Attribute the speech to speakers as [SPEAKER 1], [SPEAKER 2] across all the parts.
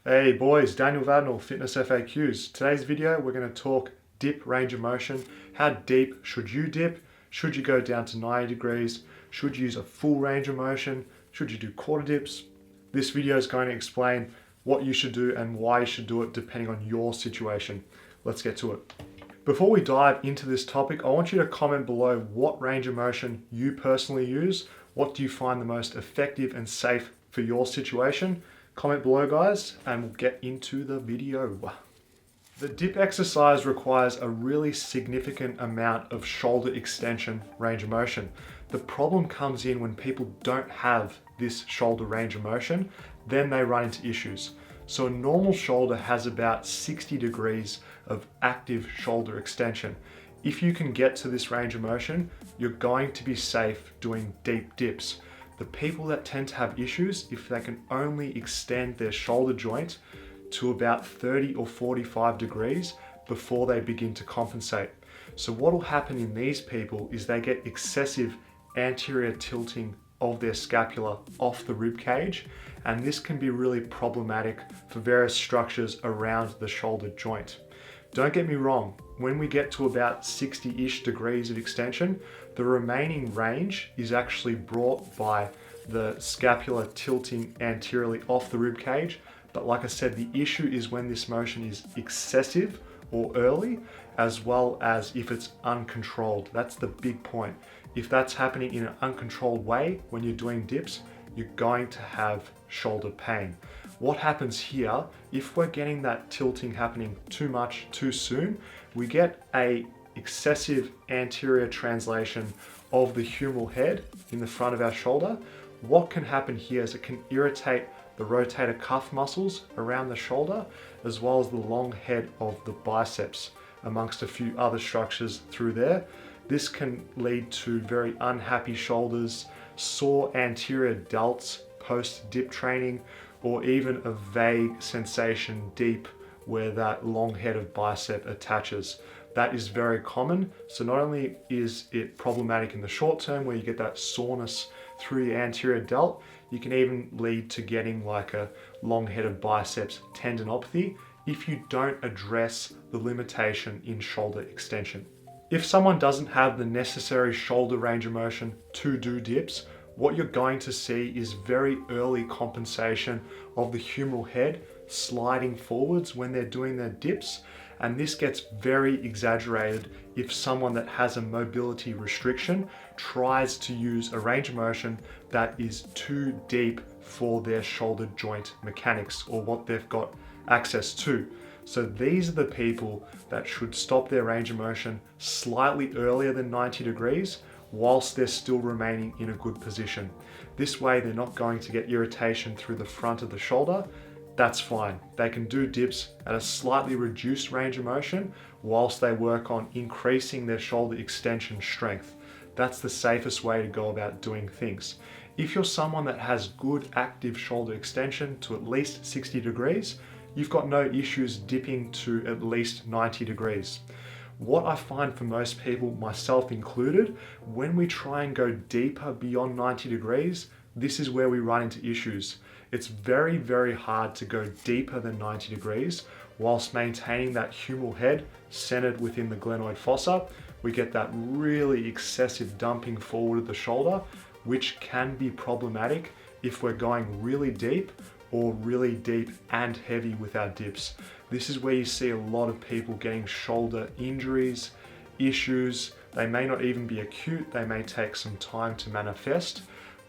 [SPEAKER 1] Hey boys, Daniel Vadnal, Fitness FAQs. Today's video, we're going to talk dip range of motion. How deep should you dip? Should you go down to 90 degrees? Should you use a full range of motion? Should you do quarter dips? This video is going to explain what you should do and why you should do it depending on your situation. Let's get to it. Before we dive into this topic, I want you to comment below what range of motion you personally use. What do you find the most effective and safe for your situation? Comment below, guys, and we'll get into the video. The dip exercise requires a really significant amount of shoulder extension range of motion. The problem comes in when people don't have this shoulder range of motion, then they run into issues. So a normal shoulder has about 60 degrees of active shoulder extension. If you can get to this range of motion, you're going to be safe doing deep dips. The people that tend to have issues, if they can only extend their shoulder joint to about 30 or 45 degrees before they begin to compensate. So what will happen in these people is they get excessive anterior tilting of their scapula off the rib cage, and this can be really problematic for various structures around the shoulder joint. Don't get me wrong, when we get to about 60-ish degrees of extension, the remaining range is actually brought by the scapula tilting anteriorly off the rib cage. But like I said, the issue is when this motion is excessive or early, as well as if it's uncontrolled. That's the big point. If that's happening in an uncontrolled way when you're doing dips, you're going to have shoulder pain. What happens here, if we're getting that tilting happening too much too soon, we get a excessive anterior translation of the humeral head in the front of our shoulder. What can happen here is it can irritate the rotator cuff muscles around the shoulder, as well as the long head of the biceps, amongst a few other structures through there. This can lead to very unhappy shoulders, sore anterior delts post-dip training, or even a vague sensation deep where that long head of bicep attaches. That is very common. So not only is it problematic in the short term where you get that soreness through the anterior delt, you can even lead to getting like a long head of biceps tendinopathy if you don't address the limitation in shoulder extension. If someone doesn't have the necessary shoulder range of motion to do dips, what you're going to see is very early compensation of the humeral head sliding forwards when they're doing their dips. And this gets very exaggerated if someone that has a mobility restriction tries to use a range of motion that is too deep for their shoulder joint mechanics or what they've got access to. So these are the people that should stop their range of motion slightly earlier than 90 degrees whilst they're still remaining in a good position. This way they're not going to get irritation through the front of the shoulder. That's fine. They can do dips at a slightly reduced range of motion whilst they work on increasing their shoulder extension strength. That's the safest way to go about doing things. If you're someone that has good active shoulder extension to at least 60 degrees, you've got no issues dipping to at least 90 degrees. What I find for most people, myself included, when we try and go deeper beyond 90 degrees, this is where we run into issues. It's very, very hard to go deeper than 90 degrees whilst maintaining that humeral head centered within the glenoid fossa. We get that really excessive dumping forward of the shoulder, which can be problematic if we're going really deep or really deep and heavy with our dips. This is where you see a lot of people getting shoulder injuries, issues. They may not even be acute, they may take some time to manifest,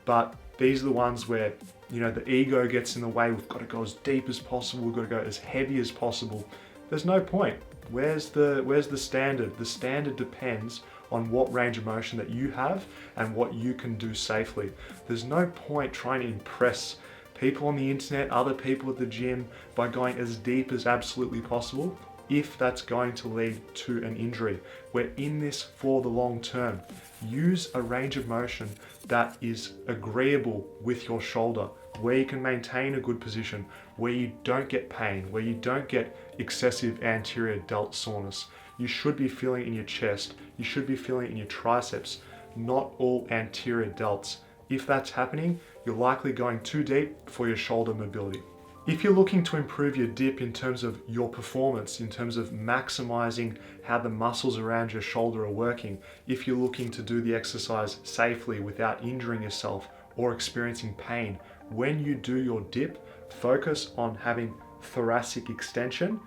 [SPEAKER 1] but these are the ones where, you know, the ego gets in the way. We've got to go as deep as possible, we've got to go as heavy as possible. There's no point. Where's the standard? The standard depends on what range of motion that you have and what you can do safely. There's no point trying to impress people on the internet, other people at the gym, by going as deep as absolutely possible if that's going to lead to an injury. We're in this for the long term. Use a range of motion that is agreeable with your shoulder, where you can maintain a good position, where you don't get pain, where you don't get excessive anterior delt soreness. You should be feeling it in your chest, you should be feeling it in your triceps, not all anterior delts. If that's happening, you're likely going too deep for your shoulder mobility. If you're looking to improve your dip in terms of your performance, in terms of maximizing how the muscles around your shoulder are working, if you're looking to do the exercise safely without injuring yourself or experiencing pain, when you do your dip, focus on having thoracic extension.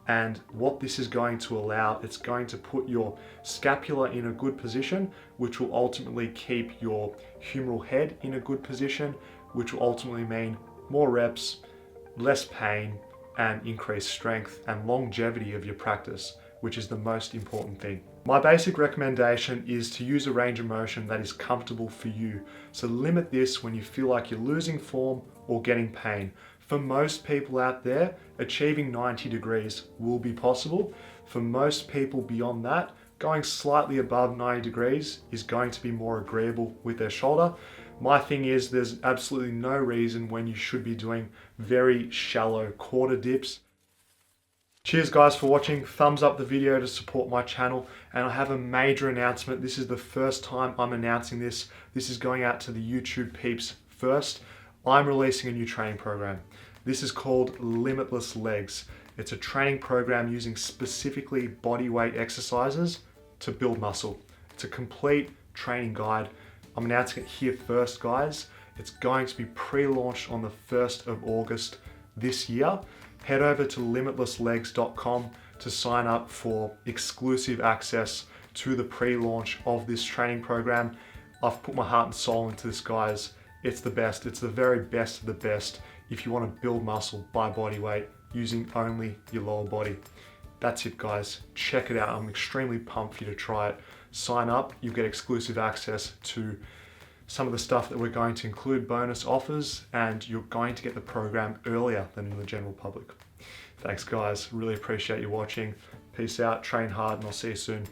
[SPEAKER 1] And what this is going to allow, it's going to put your scapula in a good position, which will ultimately keep your humeral head in a good position, which will ultimately mean more reps, less pain, and increased strength and longevity of your practice, which is the most important thing. My basic recommendation is to use a range of motion that is comfortable for you. So limit this when you feel like you're losing form or getting pain. For most people out there, achieving 90 degrees will be possible. For most people beyond that, going slightly above 90 degrees is going to be more agreeable with their shoulder. My thing is, there's absolutely no reason when you should be doing very shallow quarter dips. Cheers guys for watching. Thumbs up the video to support my channel. And I have a major announcement. This is the first time I'm announcing this. This is going out to the YouTube peeps first. I'm releasing a new training program. This is called Limitless Legs. It's a training program using specifically body weight exercises to build muscle. It's a complete training guide. I'm announcing it here first, guys. It's going to be pre-launched on the 1st of August this year. Head over to limitlesslegs.com to sign up for exclusive access to the pre-launch of this training program. I've put my heart and soul into this, guys. It's the best. It's the very best of the best if you want to build muscle by body weight using only your lower body. That's it, guys. Check it out. I'm extremely pumped for you to try it. Sign up. You'll get exclusive access to some of the stuff that we're going to include, bonus offers, and you're going to get the program earlier than the general public. Thanks, guys. Really appreciate you watching. Peace out. Train hard, and I'll see you soon.